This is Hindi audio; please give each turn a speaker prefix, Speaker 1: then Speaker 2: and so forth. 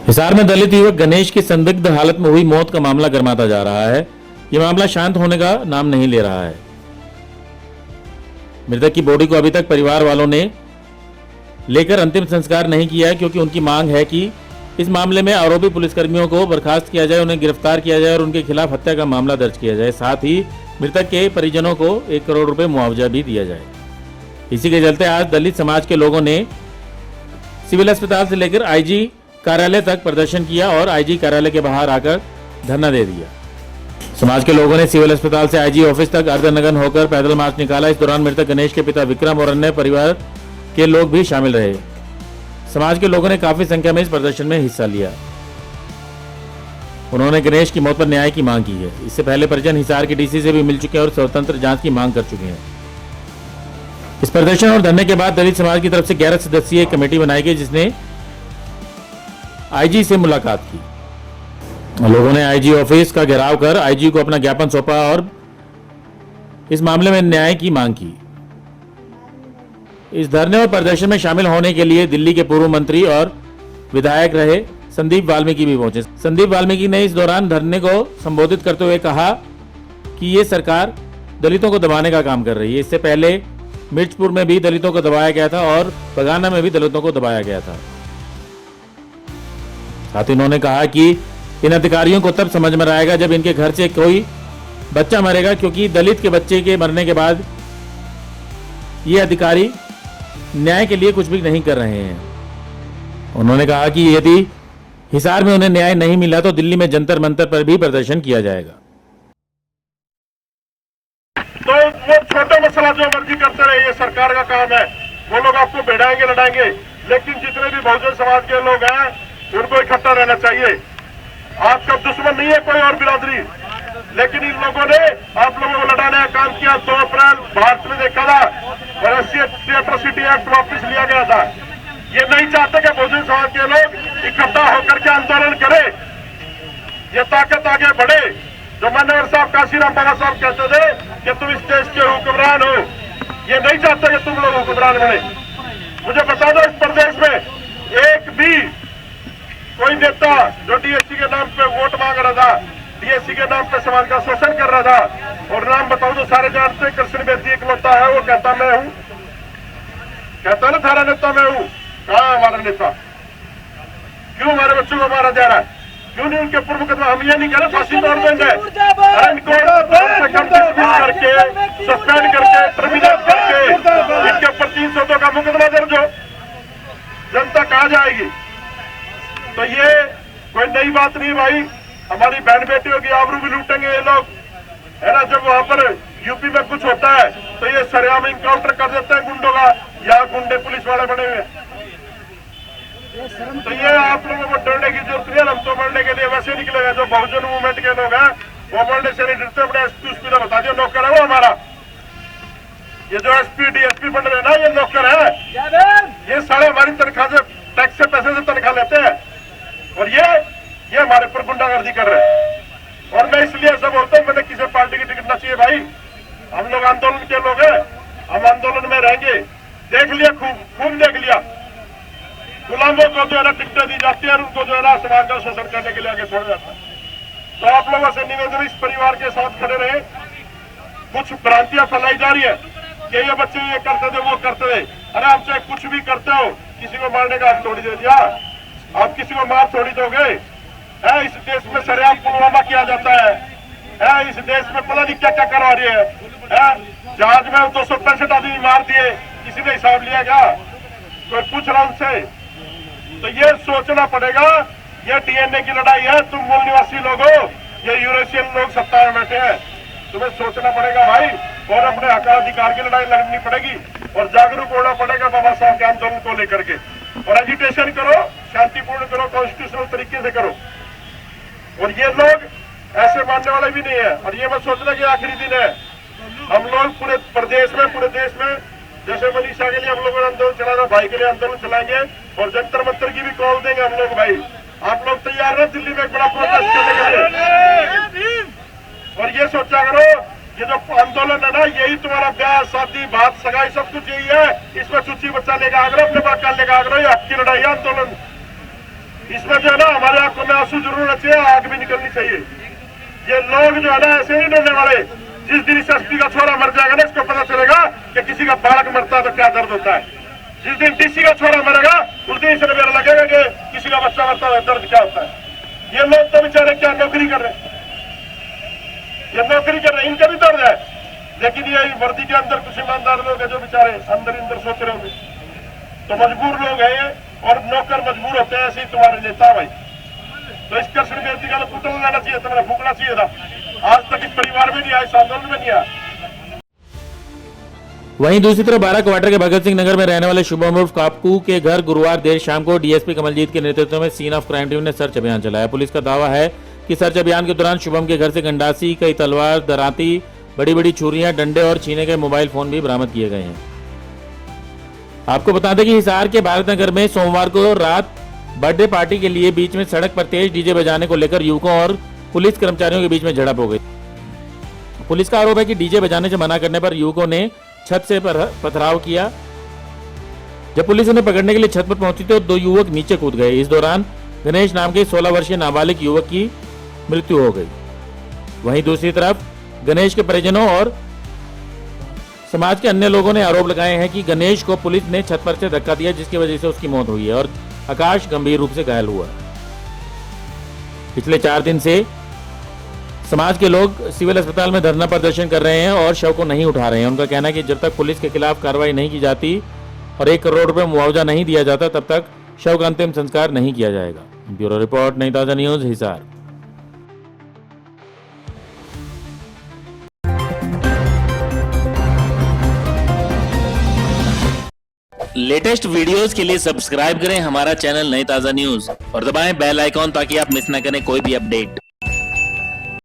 Speaker 1: हिसार में दलित युवक गणेश की संदिग्ध हालत में हुई मौत का मामला गर्माता जा रहा है। यह मामला शांत होने का नाम नहीं ले रहा है। मृतक की बॉडी को अभी तक परिवार वालों ने लेकर अंतिम संस्कार नहीं किया है, क्योंकि उनकी मांग है कि इस मामले में आरोपी पुलिसकर्मियों को बर्खास्त किया जाए, उन्हें गिरफ्तार किया जाए और उनके खिलाफ हत्या का मामला दर्ज किया जाए। साथ ही मृतक के परिजनों को 1 करोड़ रुपए मुआवजा भी दिया जाए। इसी के चलते आज दलित समाज के लोगों ने सिविल अस्पताल से लेकर आईजी कार्यालय तक प्रदर्शन किया और आईजी कार्यालय के बाहर आकर धरना दे दिया। समाज के लोगों ने सिविल अस्पताल से आईजी ऑफिस तक अर्धनग्न होकर पैदल मार्च निकाला। इस दौरान मृतक गणेश के पिता विक्रम और अन्य परिवार के लोग भी शामिल रहे। समाज के लोगों ने काफी संख्या में इस प्रदर्शन में हिस्सा लिया। उन्होंने गणेश की मौत पर न्याय की मांग की है। इससे पहले परिजन हिसार के डीसी से भी मिल चुके हैं और स्वतंत्र जांच की मांग कर चुके हैं। इस प्रदर्शन और धरने के बाद दलित समाज की तरफ से 11 सदस्यीय कमेटी बनाई गई, जिसने आईजी से मुलाकात की। लोगों ने आईजी ऑफिस का घेराव कर आईजी को अपना ज्ञापन सौंपा और इस मामले में न्याय की मांग की। इस धरने और प्रदर्शन में शामिल होने के लिए दिल्ली के पूर्व मंत्री और विधायक रहे संदीप वाल्मीकि भी पहुंचे। संदीप वाल्मीकि ने इस दौरान धरने को संबोधित करते हुए कहा कि ये सरकार दलितों को दबाने का काम कर रही है। इससे पहले मिर्चपुर में भी दलितों को दबाया गया था और बगाना में भी दलितों को दबाया गया था। साथ ही उन्होंने कहा कि इन अधिकारियों को तब समझ में आएगा जब इनके घर से कोई बच्चा मरेगा, क्योंकि दलित के बच्चे के मरने के बाद ये अधिकारी न्याय के लिए कुछ भी नहीं कर रहे हैं। उन्होंने कहा कि यदि हिसार में उन्हें न्याय नहीं मिला तो दिल्ली में जंतर मंतर पर भी प्रदर्शन किया जाएगा।
Speaker 2: तो वो छोटे मसला जो मर्जी करते रहे, ये सरकार का काम है। वो लोग आपको भिड़ाएंगे लड़ाएंगे, लेकिन जितने भी बहुजन समाज के लोग हैं उनको इकट्ठा रहना चाहिए। आपका दुश्मन नहीं है कोई और बिरादरी, लेकिन इन लोगों ने आप लोगों को लड़ाने का काम किया। 2 अप्रैल भारत में देखा था और एट्रोसिटी एक्ट वापस लिया गया था। ये नहीं चाहते कि बहुजन समाज के लोग इकट्ठा होकर के आंदोलन करें, ये ताकत आगे बढ़े। जो मान्यवर साहब काशीराम बाबा साहब कहते थे कि तुम इस देश के हुक्मरान हो, ये नहीं चाहते कि तुम लोग हुक्मरान बने। मुझे बता दो, इस प्रदेश में एक भी कोई नेता जो डीएससी के नाम पे वोट मांग रहा था, डीएससी के नाम पे समाज का शोषण कर रहा था, और नाम बताओ तो सारे जानते हैं, कृष्ण बेदी इकलौता है वो कहता मैं हूं, कहता ना थारा नेता मैं हूं। कहां हमारा नेता? क्यों हमारे बच्चों को मारा जा रहा है? क्यों नहीं उनके पूर्व मुकदमा? हम ये नहीं कह रहे फांसी तोड़ देंगे, इनको करके सस्पेंड करके टर्मिनेट करके इनके ऊपर 302 का मुकदमा दर्ज हो, जनता कहां जाएगी? तो ये कोई नई बात नहीं भाई। हमारी बहन बेटियों की आबरू भी लूटेंगे ये लोग, है ना। जब वहां पर यूपी में कुछ होता है तो ये सरेआम इनकाउंटर कर देते हैं गुंडों का। यहाँ गुंडे पुलिस वाले बने हुए, तो ये आप लोगों को डरने की जरूरत नहीं है। हम तो मरने के लिए वैसे निकलेगा। जो बहुजन मूवमेंट के लोग हैं वो मरने से नहीं डरते। अपने एसपी ने बता दिया नौकर है वो हमारा। ये जो एसपी डीएसपी बन रहे हैं ना, ये नौकर है। ये सारे हमारी तनख्वाह से, टैक्स से, पैसे से तनख्वाह लेते हैं, और ये हमारे पर गुंडागर्दी कर रहे हैं। और मैं इसलिए ऐसा बोलता हूँ, मैंने किसी पार्टी की टिकट ना चाहिए भाई। हम लोग आंदोलन के लोग हैं, हम आंदोलन में रहेंगे। देख लिया, खूब देख लिया। गुलामों को जो है ना टिकटें दी जाती है और उनको जो है ना समाज का शोषण करने के लिए आगे छोड़ा जाता है। तो आप लोगों से निवेदन, इस परिवार के साथ खड़े रहे। कुछ भ्रांतियां फैलाई जा रही है कि ये बच्चे ये करते थे वो करते थे। अरे आप चाहे कुछ भी करते हो, किसी को मारने का हाथ थोड़ी दे दिया, आप किसी को मार थोड़ी दोगे। इस देश में सरेआम पुलवामा किया जाता है। इस देश में पता नहीं क्या क्या करवा रही है। जहाज में 265 आदमी मार दिए, किसी ने हिसाब लिया क्या? कोई पूछ रहा उनसे? तो ये सोचना पड़ेगा, ये डीएनए की लड़ाई है। तुम मूल निवासी लोग हो, ये यूरोशियन लोग सत्ता में बैठे हैं। तुम्हें सोचना पड़ेगा भाई, और अपने हक अधिकार की लड़ाई लड़नी पड़ेगी और जागरूक होना पड़ेगा बाबा साहब के आंदोलन को लेकर के। और एजिटेशन करो, शांतिपूर्ण करो, कॉन्स्टिट्यूशनल तरीके से करो। और ये लोग ऐसे मानने वाले भी नहीं है। और ये मत सोचना कि आखिरी दिन है। हम लोग पूरे प्रदेश में, पूरे देश में, जैसे मनीषा के लिए हम लोगों ने आंदोलन चलाना, भाई के लिए आंदोलन चलाएंगे और जंतर मंतर की भी कॉल देंगे हम लोग भाई। आप लोग तैयार हैं दिल्ली में एक बड़ा प्रोटेस्ट करने के लिए? और ये सोचा करो, ये जो आंदोलन है ना, यही तुम्हारा ब्याह शादी बात सगाई सब कुछ यही है। इसमें चुच्ची बच्चा लेकर आ गए, अपने बात कर लेकर आ गए। ये हक की लड़ाई है आंदोलन। इसमें जो है ना हमारे आंखों में आंसू जरूर चाहिए, आग भी निकलनी चाहिए। ये लोग जो है ना ऐसे नहीं डरने वाले। जिस दिन इस एसपी का छोरा मर जाएगा ना, इसको पता चलेगा कि किसी का बालक मरता है तो क्या दर्द होता है। जिस दिन डीसी का छोरा मरेगा उस दिन इसे मेरा लगेगा कि किसी का बच्चा मरता है दर्द क्या होता है। ये लोग तो बेचारे क्या नौकरी कर रहे हैं, ये नौकरी कर रहे हैं, इनका भी दर्द है। लेकिन ये वर्दी के अंदर कुछ ईमानदार लोग हैं जो बेचारे अंदर सोच रहे होंगे। तो मजबूर लोग हैं ये, और नौकर मजबूर होते हैं, ऐसे ही तुम्हारे नेता भाई। तो इस कृष्ण बेटी का तो कुटल लेना चाहिए, तुम्हें फूकना चाहिए था। आज तक इस परिवार में नहीं आया, इस आंदोलन में नहीं आया।
Speaker 1: वहीं दूसरी तरफ 12 क्वार्टर के भगत सिंह नगर में रहने वाले शुभम उर्फ कापकू के घर गुरुवार देर शाम को डीएसपी कमलजीत के नेतृत्व में सीन ऑफ क्राइम टीम ने सर्च अभियान चलाया। पुलिस का दावा है कि सर्च अभियान के दौरान शुभम के घर से गंडासी, कई तलवार, दराती, बड़ी बड़ी छुरियां, डंडे और छीने के मोबाइल फोन भी बरामद किए गए हैं। आपको बता दें कि हिसार के भारत नगर में सोमवार को रात बर्थडे पार्टी के लिए बीच में सड़क पर तेज डीजे बजाने को लेकर युवकों और पुलिस कर्मचारियों के बीच में झड़प हो गई। पुलिस का आरोप है कि डीजे बजाने से मना करने पर युवकों ने छत से पथराव किया। जब पुलिस उन्हें पकड़ने के लिए छत पर पहुंची तो दो युवक नीचे कूद गए। इस दौरान गणेश नाम के 16 वर्षीय नाबालिग युवक की मृत्यु हो गई। वहीं दूसरी तरफ गणेश के परिजनों और समाज के अन्य लोगों ने आरोप लगाए हैं कि गणेश को पुलिस ने छत पर से धक्का दिया, जिसकी वजह से उसकी मौत हुई है और आकाश गंभीर रूप से घायल हुआ। पिछले 4 दिन से समाज के लोग सिविल अस्पताल में धरना प्रदर्शन कर रहे हैं और शव को नहीं उठा रहे हैं। उनका कहना है कि जब तक पुलिस के खिलाफ कार्रवाई नहीं की जाती और 1 करोड़ रुपए मुआवजा नहीं दिया जाता, तब तक शव का अंतिम संस्कार नहीं किया जाएगा। ब्यूरो रिपोर्ट, नई ताजा न्यूज, हिसार।
Speaker 3: लेटेस्ट वीडियोस के लिए सब्सक्राइब करें हमारा चैनल नई ताजा न्यूज और दबाएं बेल आइकॉन ताकि आप मिस न करें कोई भी अपडेट।